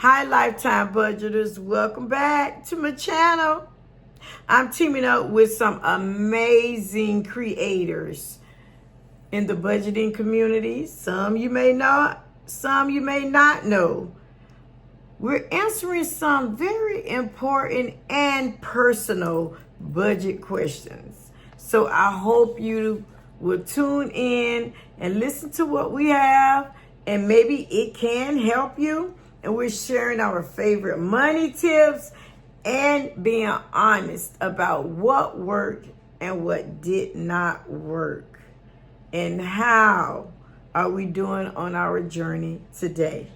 Hi, Lifetime Budgeters. Welcome back to my channel. I'm teaming up with some amazing creators in the budgeting community. Some you may know, some you may not know. We're answering some very important and personal budget questions. So I hope you will tune in and listen to what we have, and maybe it can help you. And we're sharing our favorite money tips and being honest about what worked and what did not work. And how are we doing on our journey today?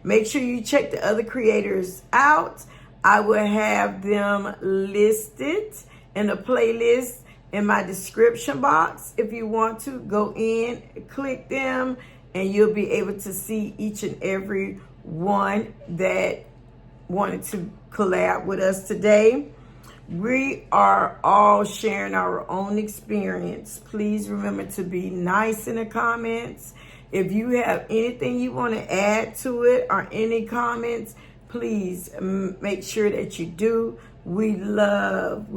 Make sure you check the other creators out. I will have them listed in a playlist in my description box. If you want to go in, click them, and you'll be able to see each and every one that wanted to collab with us today. We are all sharing our own experience. Please remember to be nice in the comments. If you have anything you want to add to it or any comments, please make sure that you do. We love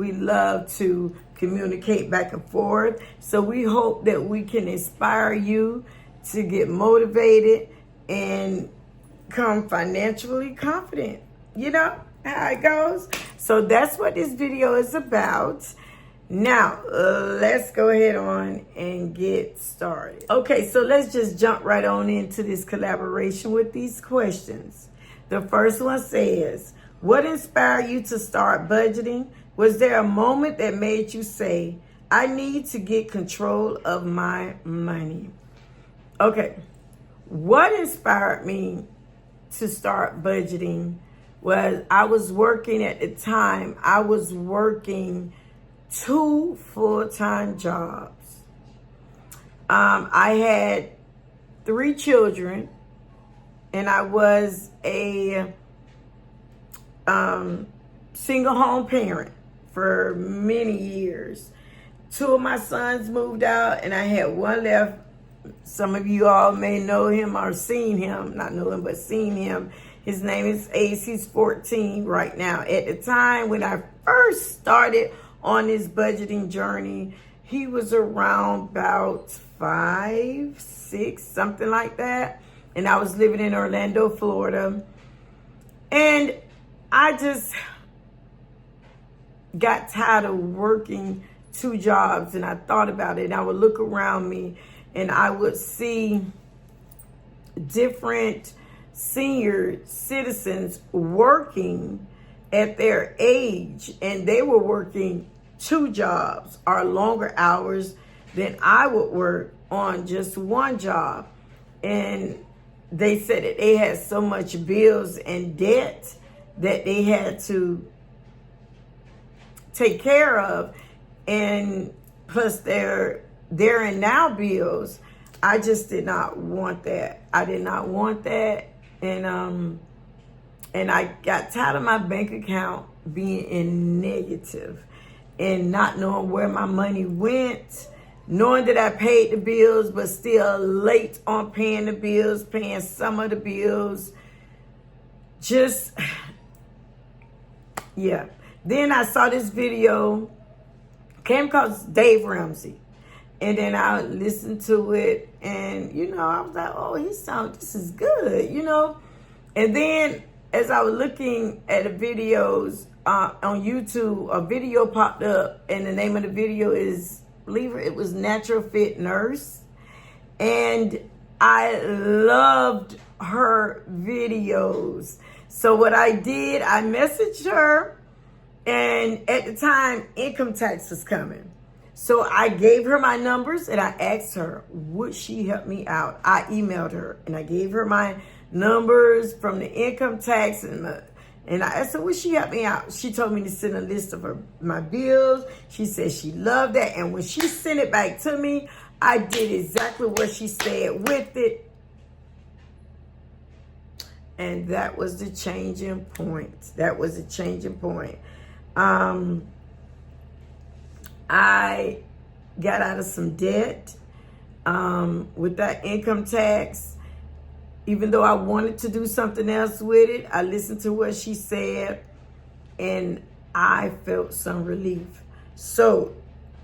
to communicate back and forth. So we hope that we can inspire you to get motivated and become financially confident. You know how it goes. So that's what this video is about. Now, let's go ahead on and get started. Okay, so let's just jump right on into this collaboration with these questions. The first one says, what inspired you to start budgeting? Was there a moment that made you say, I need to get control of my money? Okay, what inspired me to start budgeting was I was working at the time. I was working 2 full-time jobs. I had 3 children, and I was a single home parent for many years. 2 of my sons moved out, and I had 1 left. Some of you all may know him or seen him, not know him, but seen him. His name is Ace. He's 14 right now. At the time when I first started on this budgeting journey, he was around about 5, 6, something like that. And I was living in Orlando, Florida. And I just got tired of working 2 jobs, and I thought about it. And I would look around me, and I would see different senior citizens working at their age, and they were working 2 jobs or longer hours than I would work on just 1 job. And they said that they had so much bills and debt that they had to take care of, and plus their and now bills. I just did not want that. I did not want that. And I got tired of my bank account being in negative and not knowing where my money went, knowing that I paid the bills, but still late on paying the bills, paying some of the bills. Just, yeah. Then I saw this video, came across Dave Ramsey. And then I listened to it, and, I was like, oh, this is good, And then as I was looking at the videos on YouTube, a video popped up, and the name of the video is, I believe it was Natural Fit Nurse. And I loved her videos. So what I did, I messaged her, and at the time, income tax was coming. So I gave her my numbers, and I asked her, would she help me out? I emailed her, and I gave her my numbers from the income tax, and I asked her, would she help me out? She told me to send a list of my bills. She said she loved that, and when she sent it back to me, I did exactly what she said with it. And that was the changing point. That was the changing point. I got out of some debt with that income tax. even though I wanted to do something else with it, I listened to what she said and I felt some relief. So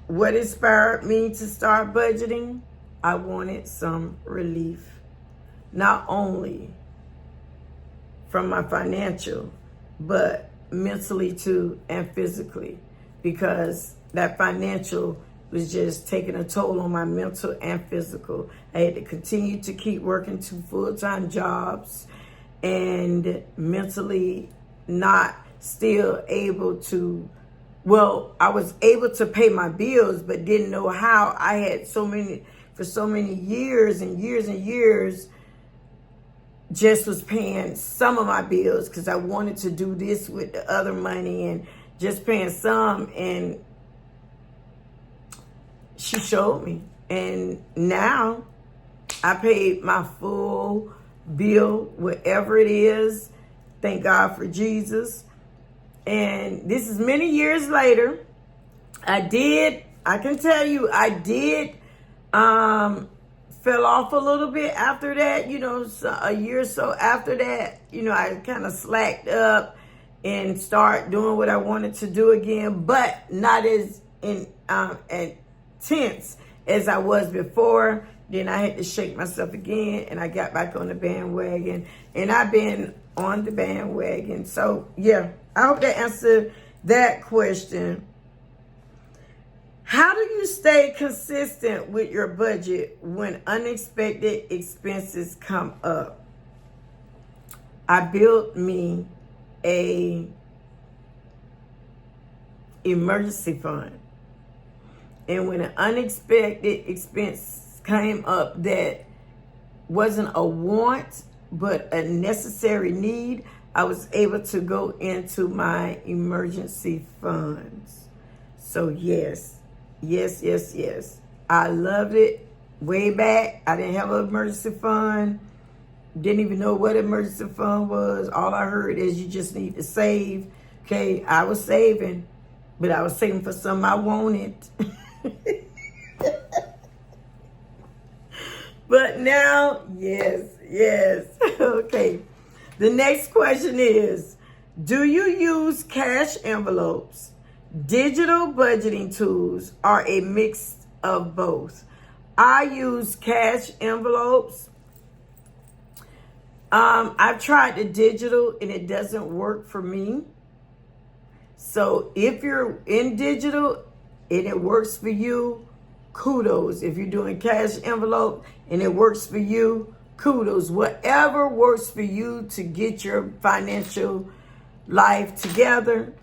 what inspired me to start budgeting? I wanted some relief, not only from my financial, but mentally too and physically, because that financial was just taking a toll on my mental and physical. I had to continue to keep working 2 full-time jobs and mentally not still able to, well, I was able to pay my bills, but didn't know how. I had for so many years and years and years, just was paying some of my bills because I wanted to do this with the other money and just paying some. And she showed me. And now I paid my full bill, whatever it is. Thank God for Jesus. And this is many years later. I can tell you, I did fell off a little bit after that, so a year or so after that, I kind of slacked up and start doing what I wanted to do again, but not as intense as I was before. Then I had to shake myself again and I got back on the bandwagon, and I've been on the bandwagon. So yeah, I hope that answered that question. How do you stay consistent with your budget when unexpected expenses come up? I built me a emergency fund. And when an unexpected expense came up that wasn't a want, but a necessary need, I was able to go into my emergency funds. So yes. I loved it way back. I didn't have an emergency fund. Didn't even know what emergency fund was. All I heard is you just need to save. Okay, I was saving, but I was saving for something I wanted. But now, yes. Okay. The next question is, do you use cash envelopes, digital budgeting tools, or a mix of both? I use cash envelopes. I've tried the digital and it doesn't work for me. So if you're in digital and it works for you, kudos. If you're doing cash envelope and it works for you, kudos. Whatever works for you to get your financial life together,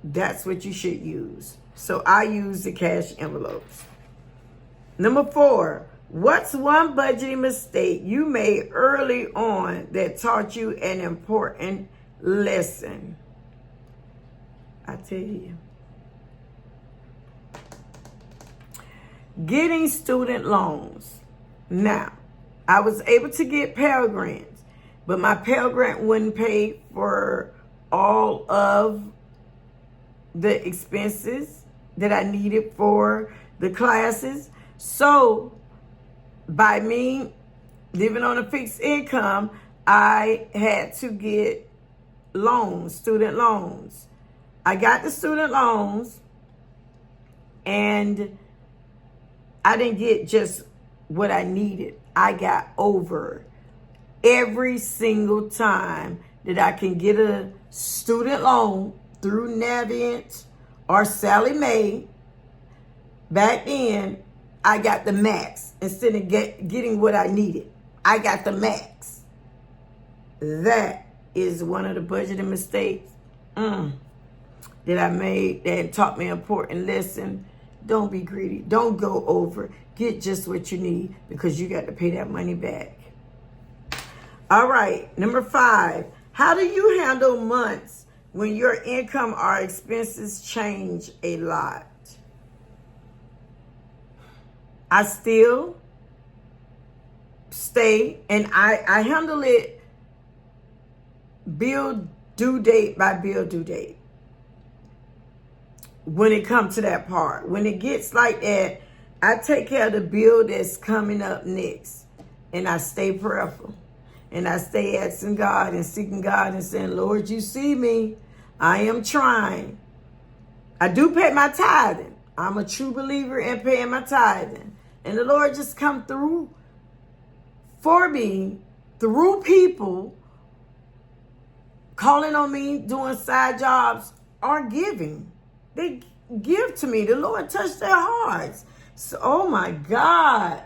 that's what you should use. So I use the cash envelopes. Number 4, what's one budgeting mistake you made early on that taught you an important lesson? I tell you. Getting student loans. Now, I was able to get Pell Grants, but my Pell Grant wouldn't pay for all of the expenses that I needed for the classes. So by me living on a fixed income, I had to get loans, student loans. I got the student loans, and I didn't get just what I needed. I got over every single time that I can get a student loan through Navient or Sally Mae. Back then, I got the max instead of getting what I needed. I got the max. That is one of the budgeting mistakes that I made that taught me an important lesson. Don't be greedy. Don't go over. Get just what you need, because you got to pay that money back. All right, number 5. How do you handle months when your income or expenses change a lot? I still stay, and I handle it bill due date by bill due date. When it comes to that part, when it gets like that, I take care of the bill that's coming up next, and I stay prayerful. And I stay asking God and seeking God and saying, Lord, you see me. I am trying. I do pay my tithing. I'm a true believer in paying my tithing. And the Lord just come through for me through people calling on me, doing side jobs, or giving. They give to me. The Lord touched their hearts. So, oh my God.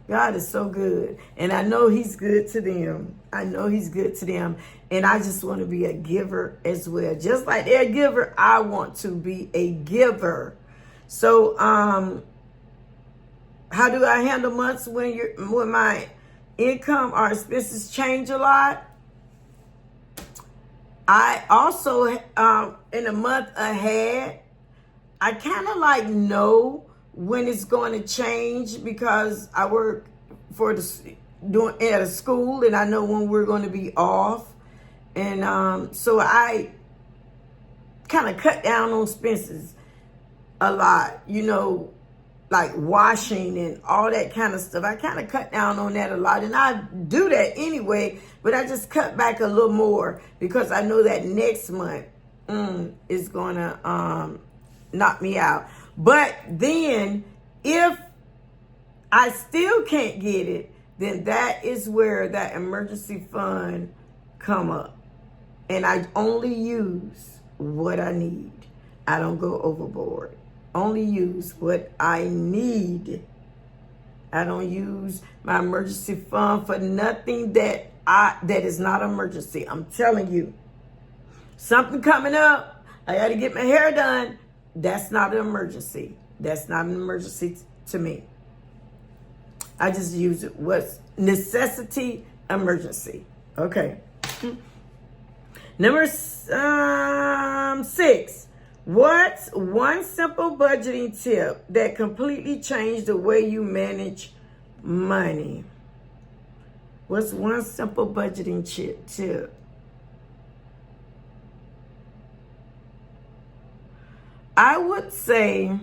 God is so good. And I know he's good to them. I know he's good to them. And I just want to be a giver as well. Just like they're a giver, I want to be a giver. So, how do I handle months when my income or expenses change a lot? I also, in a month ahead, I kind of like know when it's going to change because I work at a school and I know when we're going to be off. And so I kind of cut down on expenses a lot, like washing and all that kind of stuff. I kind of cut down on that a lot. And I do that anyway, but I just cut back a little more because I know that next month is going to knock me out. But then if I still can't get it, then that is where that emergency fund come up. And I only use what I need. I don't go overboard. Only use what I need. I don't use my emergency fund for nothing that is not emergency. I'm telling you. Something coming up. I got to get my hair done. That's not an emergency. That's not an emergency to me. I just use it. What's necessity, emergency. Okay. Number 6. What's one simple budgeting tip that completely changed the way you manage money? What's one simple budgeting tip? I would say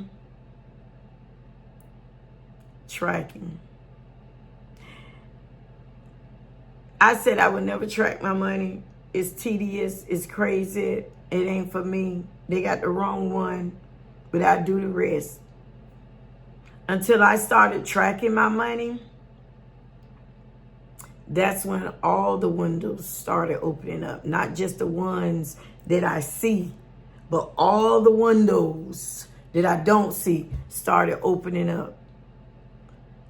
tracking. I said I would never track my money. It's tedious. It's crazy. It ain't for me. They got the wrong one, but I do the rest. Until I started tracking my money, that's when all the windows started opening up. Not just the ones that I see, but all the windows that I don't see started opening up.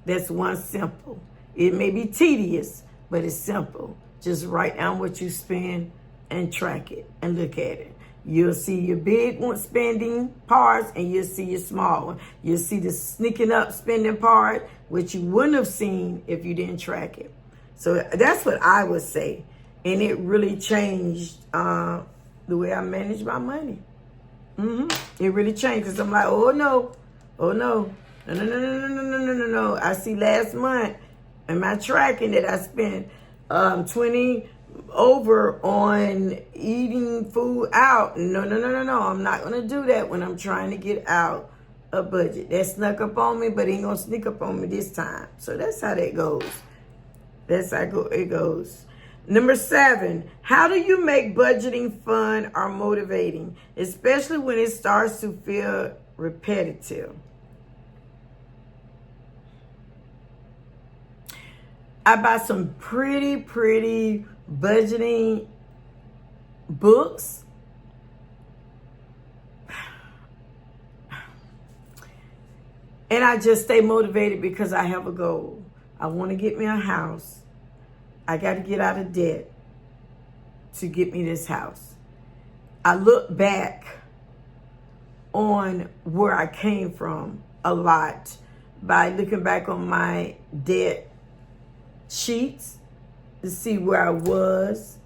That's one simple. It may be tedious, but it's simple. Just write down what you spend and track it and look at it. You'll see your big one spending parts and you'll see your small one. You'll see the sneaking up spending part, which you wouldn't have seen if you didn't track it. So that's what I would say. And it really changed the way I manage my money. It really changed because I'm like, oh no. No. I see last month in my tracking that I spent 20 over on eating food out. No. I'm not going to do that when I'm trying to get out a budget. That snuck up on me, but it ain't going to sneak up on me this time. So that's how that goes. That's how it goes. Number 7, how do you make budgeting fun or motivating, especially when it starts to feel repetitive? I buy some pretty budgeting books. And I just stay motivated because I have a goal. I want to get me a house. I got to get out of debt to get me this house. I look back on where I came from a lot by looking back on my debt sheets to see where I was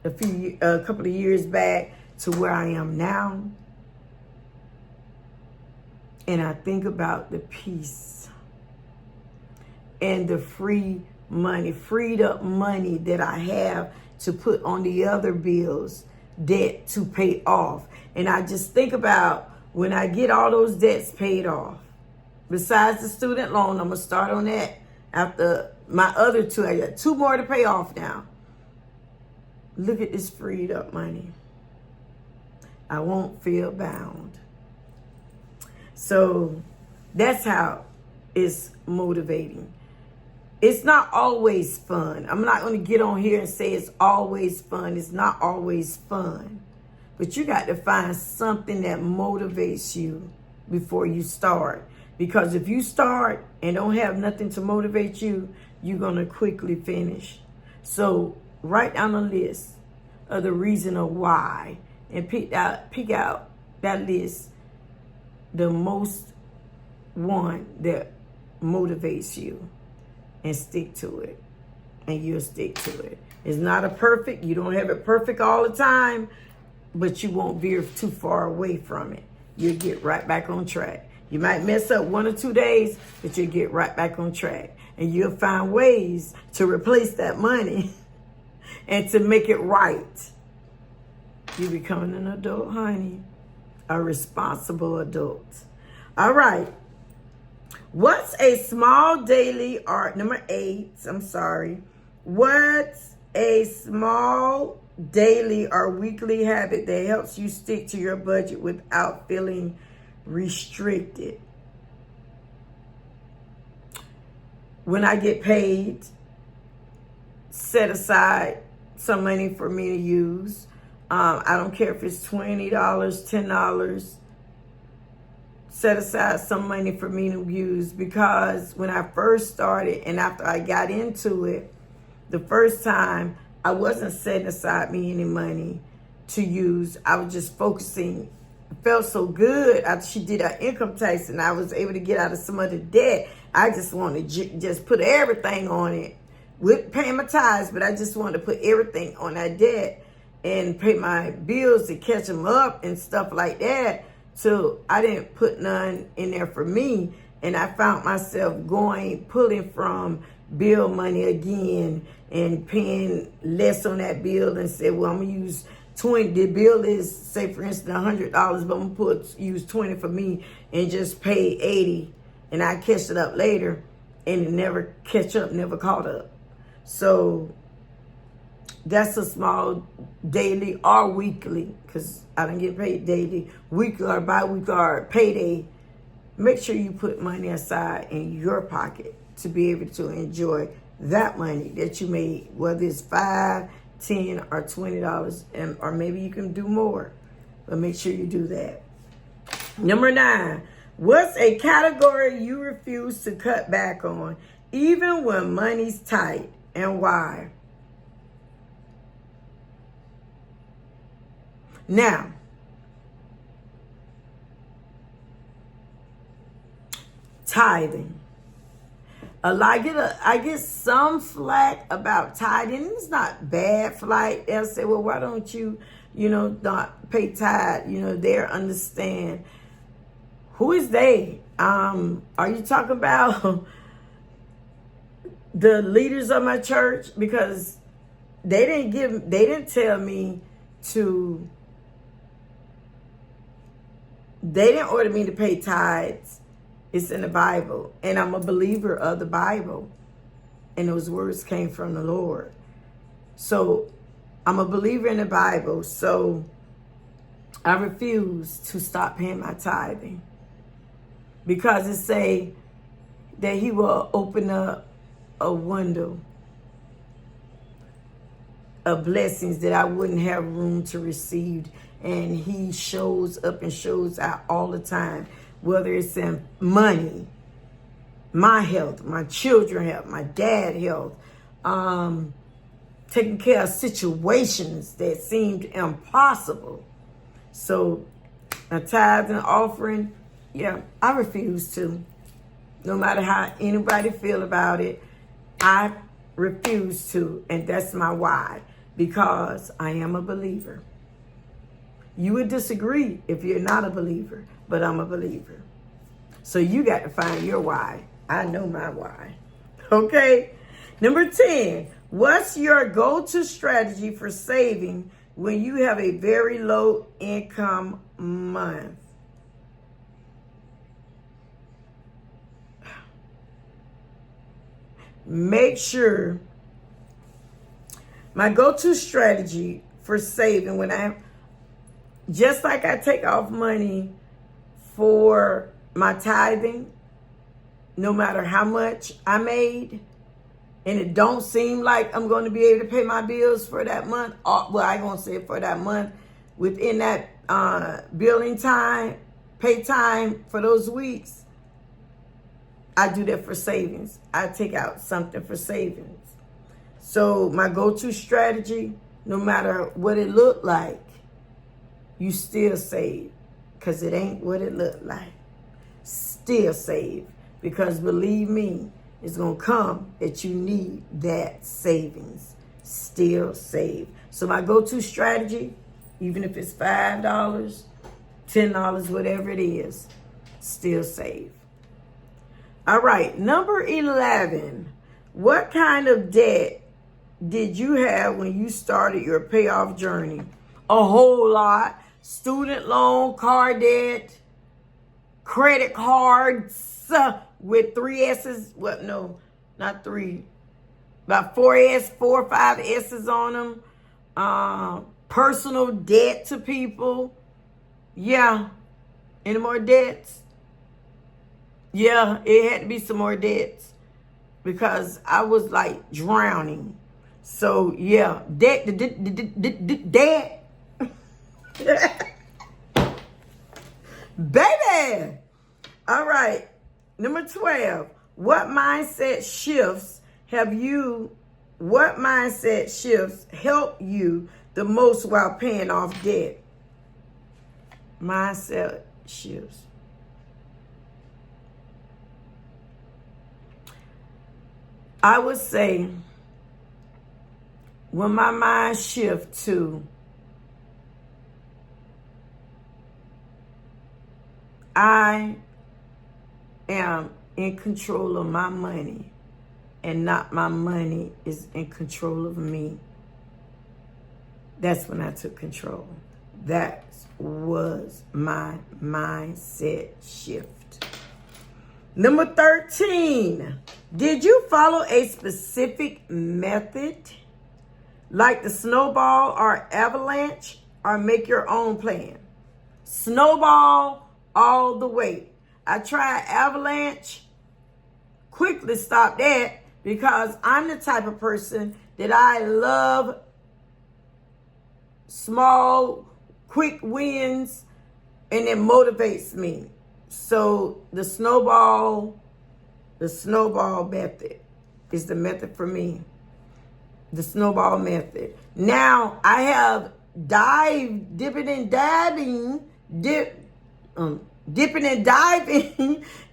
a couple of years back to where I am now. And I think about the peace and the freed up money that I have to put on the other bills, debt to pay off. And I just think about when I get all those debts paid off, besides the student loan, I'm going to start on that After my other two, I got 2 more to pay off now. Look at this freed up money. I won't feel bound. So that's how it's motivating. It's not always fun. I'm not going to get on here and say it's always fun. It's not always fun. But you got to find something that motivates you before you start. Because if you start and don't have nothing to motivate you, you're going to quickly finish. So write down a list of the reason of why and pick out that list, the most one that motivates you, and stick to it. And you'll stick to it. It's not a perfect, you don't have it perfect all the time, but you won't veer too far away from it. You'll get right back on track. You might mess up 1 or 2 days, but you'll get right back on track. And you'll find ways to replace that money and to make it right. You're becoming an adult, honey. A responsible adult. All right. What's a small daily or number 8? I'm sorry. What's a small daily or weekly habit that helps you stick to your budget without feeling restricted? When I get paid, set aside some money for me to use. I don't care if it's $20, $10. Set aside some money for me to use, because when I first started and after I got into it, the first time I wasn't setting aside me any money to use. I was just focusing. It felt so good after she did her income tax and I was able to get out of some of the debt. I just wanted to just put everything on it with paying my tithes, but I just wanted to put everything on that debt and pay my bills to catch them up and stuff like that. So I didn't put none in there for me. And I found myself pulling from bill money again and paying less on that bill, and said, well, I'm going to use 20. The bill is, say, for instance, $100, but I'm going to use 20 for me and just pay 80. And I catch it up later, and it never caught up. So that's a small daily or weekly, because I don't get paid daily, weekly or bi-weekly or payday. Make sure you put money aside in your pocket to be able to enjoy that money that you made, whether it's $5, $10, or $20, or maybe you can do more. But make sure you do that. Number 9, what's a category you refuse to cut back on, even when money's tight, and why? Now, tithing. I get some flack about tithing. It's not bad flack. They'll say, well, why don't you, not pay tithe? They understand. Who is they? Are you talking about the leaders of my church? Because they didn't tell me to, they didn't order me to pay tithes. It's in the Bible, and I'm a believer of the Bible, and those words came from the Lord. So I'm a believer in the Bible, so I refuse to stop paying my tithing, because it say that he will open up a window of blessings that I wouldn't have room to receive, and he shows up and shows out all the time. Whether it's in money, my health, my children's health, my dad's health, taking care of situations that seemed impossible. So a tithe and offering, I refuse to. No matter how anybody feel about it, I refuse to. And that's my why. Because I am a believer. You would disagree if you're not a believer, but I'm a believer. So you got to find your why. I know my why. Okay. Number 10, what's your go-to strategy for saving when you have a very low income month? make sure my go-to strategy for saving, just like I take off money for my tithing, no matter how much I made, and it don't seem like I'm going to be able to pay my bills for that month, well, I ain't going to say for that month, within that billing time, pay time for those weeks, I do that for savings. I take out something for savings. So my go-to strategy, no matter what it looked like, you still save, because it ain't what it looked like. Still save, because believe me, it's going to come that you need that savings. Still save. So my go-to strategy, even if it's $5, $10, whatever it is, still save. All right, number 11. What kind of debt did you have when you started your payoff journey? A whole lot. Student loan, car debt, credit cards with 3 S's. What? No, not 3. About 4 or 5 S's on them. Personal debt to people. Yeah. Any more debts? Yeah, it had to be some more debts, because I was like drowning. So yeah, debt. Baby. All right. Number 12. What mindset shifts help you the most while paying off debt? Mindset shifts. I would say when my mind shifts to I am in control of my money and not my money is in control of me, that's when I took control. That was my mindset shift. Number 13. Did you follow a specific method, like the snowball or avalanche, or make your own plan? Snowball all the way. I tried avalanche, quickly stopped that, because I'm the type of person that I love small, quick wins, and it motivates me. So the snowball method is the method for me. The snowball method. Now I have dipping and diving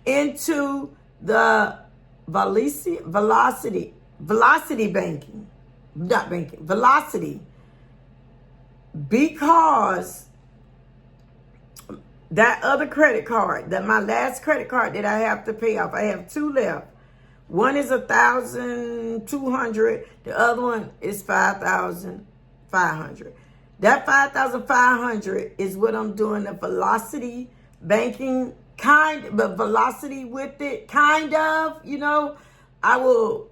into the velocity banking, because that other credit card, my last credit card that I have to pay off, I have 2 left. One is $1,200. The other one is $5,500. That $5,500 is what I'm doing the velocity banking but velocity with it, kind of, I will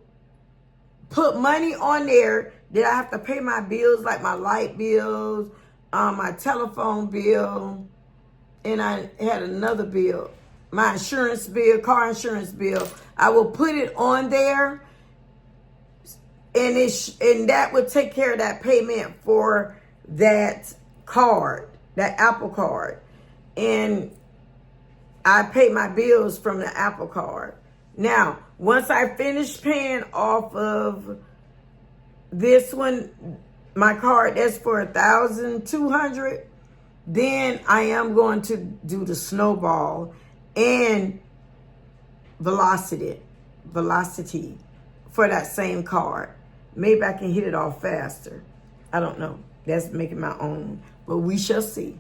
put money on there that I have to pay my bills, like my light bills, my telephone bill, and I had another bill, my insurance bill, car insurance bill. I will put it on there, and that would take care of that payment for that card, that Apple card. And I pay my bills from the Apple card. Now, once I finish paying off of this one, my card, that's for $1,200, then I am going to do the snowball and velocity for that same card. Maybe I can hit it off faster. I don't know. That's making my own, but we shall see.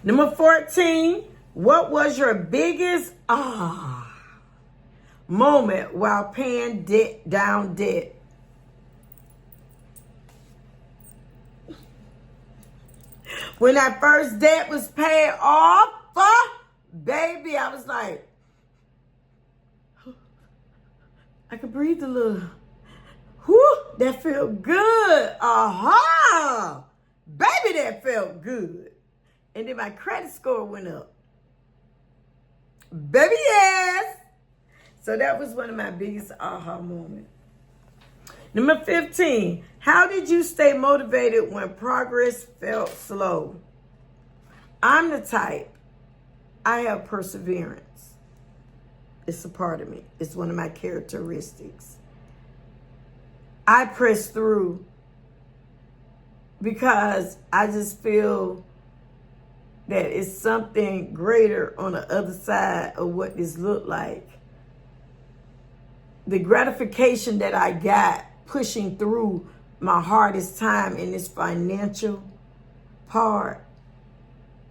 Number 14, what was your biggest moment while paying down debt? When that first debt was paid off, baby, I was like, I could breathe a little. Whew, that felt good. Aha! Baby, that felt good. And then my credit score went up. Baby, yes. So that was one of my biggest aha moments. Number 15, how did you stay motivated when progress felt slow? I'm the type, I have perseverance. It's a part of me. It's one of my characteristics. I press through because I just feel that it's something greater on the other side of what this looked like. The gratification that I got pushing through my hardest time in this financial part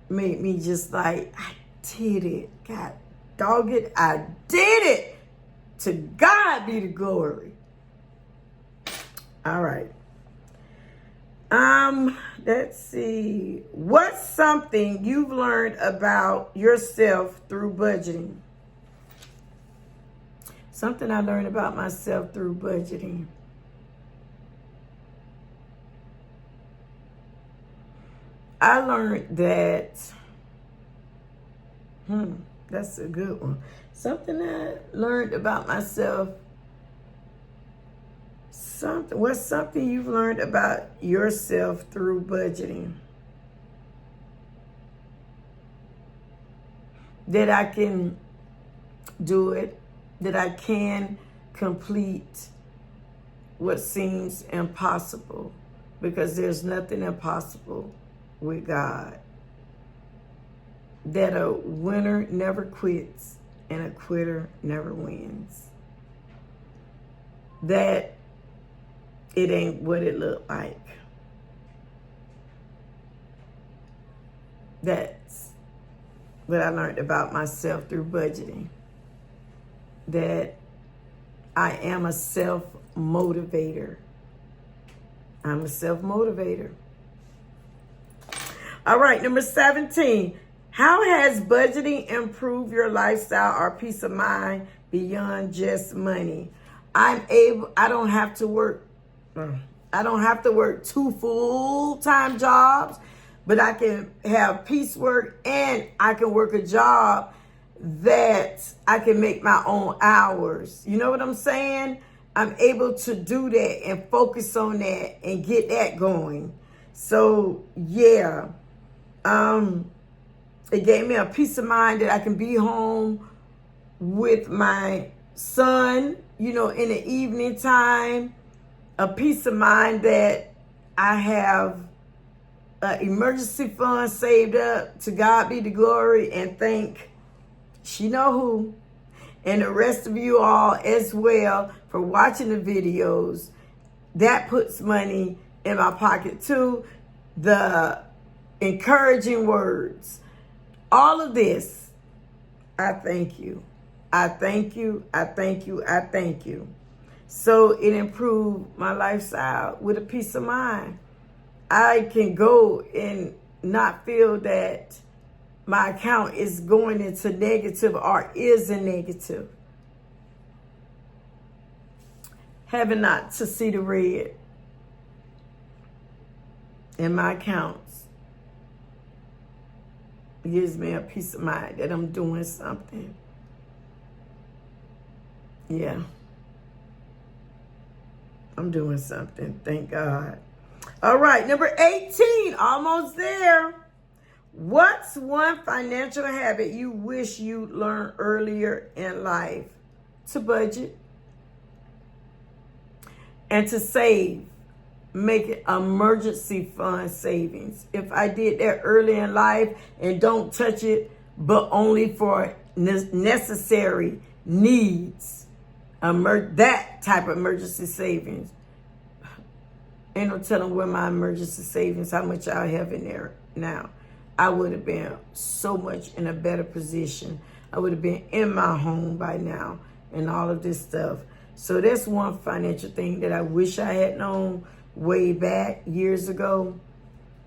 made me just like, I did it. God dog it, I did it. To God be the glory. All right. Let's see. What's something you've learned about yourself through budgeting? Something I learned about myself through budgeting. I learned that, that's a good one. Something I learned about myself. What's something you've learned about yourself through budgeting? That I can do it, that I can complete what seems impossible, because there's nothing impossible with God. That a winner never quits and a quitter never wins. That it ain't what it looked like. That's what I learned about myself through budgeting. That I am a self-motivator. I'm a self-motivator. All right, number 17. How has budgeting improved your lifestyle or peace of mind beyond just money? I don't have to work 2 full-time jobs, but I can have piecework and I can work a job that I can make my own hours. You know what I'm saying? I'm able to do that and focus on that and get that going. So, yeah. It gave me a peace of mind that I can be home with my son, in the evening time. A peace of mind that I have an emergency fund saved up. To God be the glory, and thank she know who, and the rest of you all as well for watching the videos. That puts money in my pocket too. The encouraging words, all of this, I thank you. I thank you. I thank you. I thank you. So it improved my lifestyle with a peace of mind. I can go and not feel that my account is going into negative or is a negative. Having not to see the red in my accounts gives me a peace of mind that I'm doing something. Yeah. I'm doing something. Thank God. All right. Number 18. Almost there. What's one financial habit you wish you learned earlier in life? To budget. And to save. Make it emergency fund savings. If I did that early in life and don't touch it, but only for necessary needs, that type of emergency savings. Ain't no telling where my emergency savings, how much I have in there now. I would have been so much in a better position. I would have been in my home by now and all of this stuff. So that's one financial thing that I wish I had known way back years ago,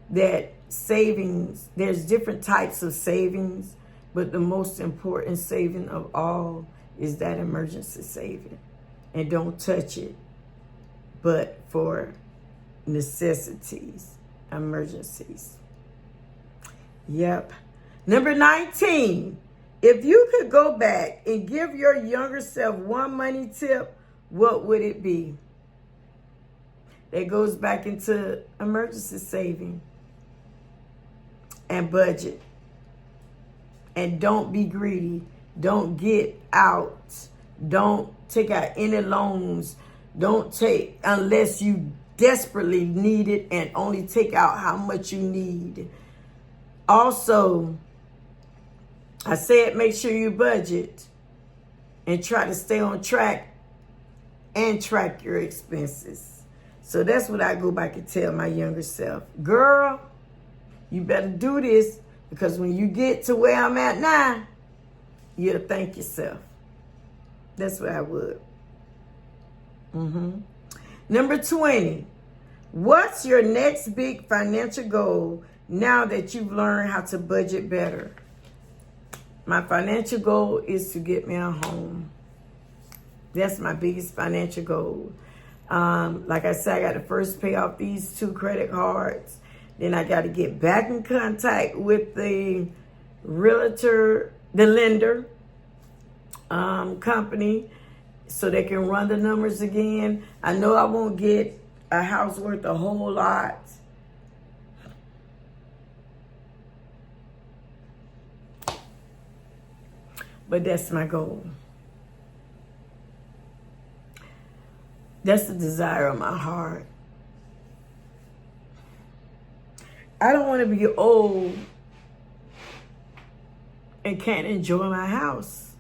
that savings, there's different types of savings, but the most important saving of all is that emergency saving. and don't touch it, but for necessities, emergencies. Yep. Number 19, if you could go back and give your younger self one money tip, what would it be? That goes back into emergency saving and budget. And don't be greedy. Don't get out. Don't take out any loans. Don't take unless you desperately need it, and only take out how much you need. Also, I said make sure you budget and try to stay on track and track your expenses. So that's what I go back and tell my younger self. Girl, you better do this, because when you get to where I'm at now, you'll thank yourself. That's what I would. Number 20, what's your next big financial goal now that you've learned how to budget better? My financial goal is to get me a home. That's my biggest financial goal. Like I said, I got to first pay off these 2 credit cards. Then I got to get back in contact with the realtor, the lender company, so they can run the numbers again. I know I won't get a house worth a whole lot. But that's my goal. That's the desire of my heart. I don't want to be old and can't enjoy my house.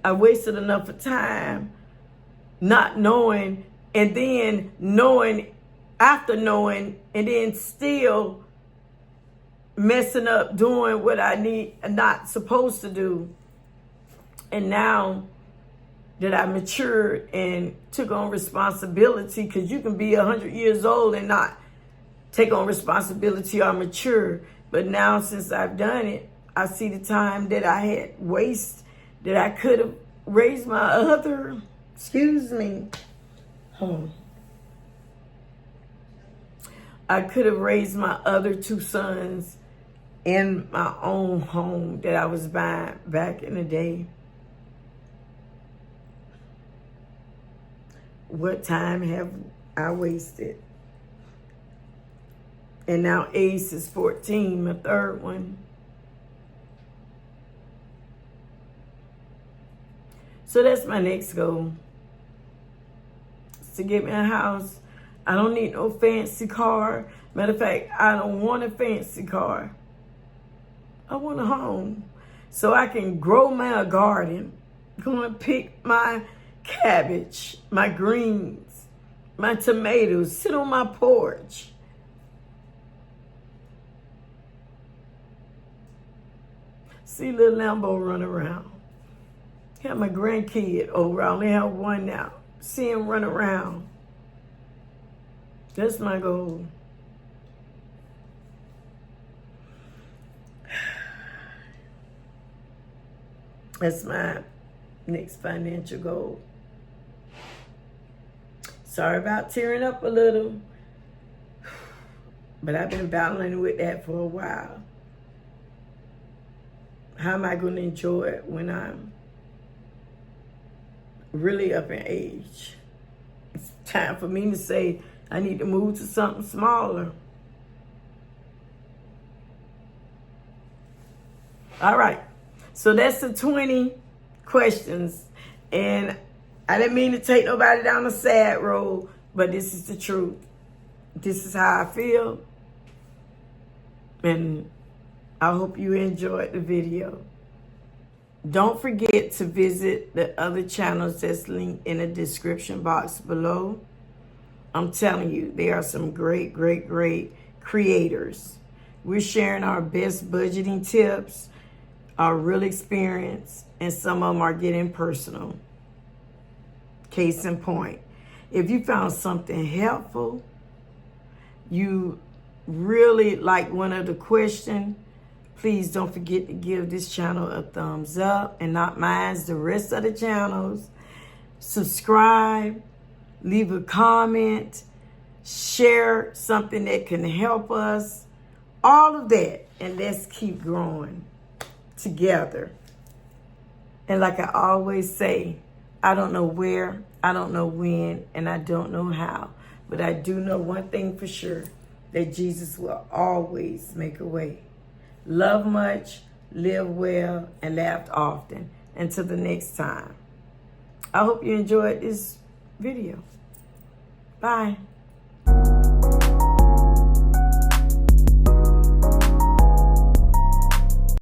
I wasted enough of time not knowing, and then knowing after knowing, and then still messing up doing what I not supposed to do. And now that I matured and took on responsibility, because you can be 100 years old and not take on responsibility or mature. But now, since I've done it, I see the time that I had waste, that I could have raised my other, I could have raised my other 2 sons in my own home that I was buying back in the day. What time have I wasted? And now Ace is 14, my third one. So that's my next goal. It's to get me a house. I don't need no fancy car. Matter of fact, I don't want a fancy car. I want a home so I can grow my garden. Go and pick my cabbage, my greens, my tomatoes, sit on my porch. See little Lambo run around. Have my grandkid over. I only have one now. See him run around. That's my goal. That's my next financial goal. Sorry about tearing up a little, but I've been battling with that for a while. How am I going to enjoy it when I'm really up in age? It's time for me to say I need to move to something smaller. All right. So that's the 20 questions. And I didn't mean to take nobody down a sad road, but this is the truth. This is how I feel. And I hope you enjoyed the video. Don't forget to visit the other channels that's linked in the description box below. I'm telling you, there are some great, great, great creators. We're sharing our best budgeting tips, our real experience, and some of them are getting personal. Case in point, if you found something helpful, you really like one of the questions, please don't forget to give this channel a thumbs up, and not mind the rest of the channels. subscribe, leave a comment, share something that can help us, all of that. And let's keep growing together. And like I always say, I don't know where, I don't know when, and I don't know how. But I do know one thing for sure, that Jesus will always make a way. Love much, live well, and laugh often. Until the next time. I hope you enjoyed this video. Bye.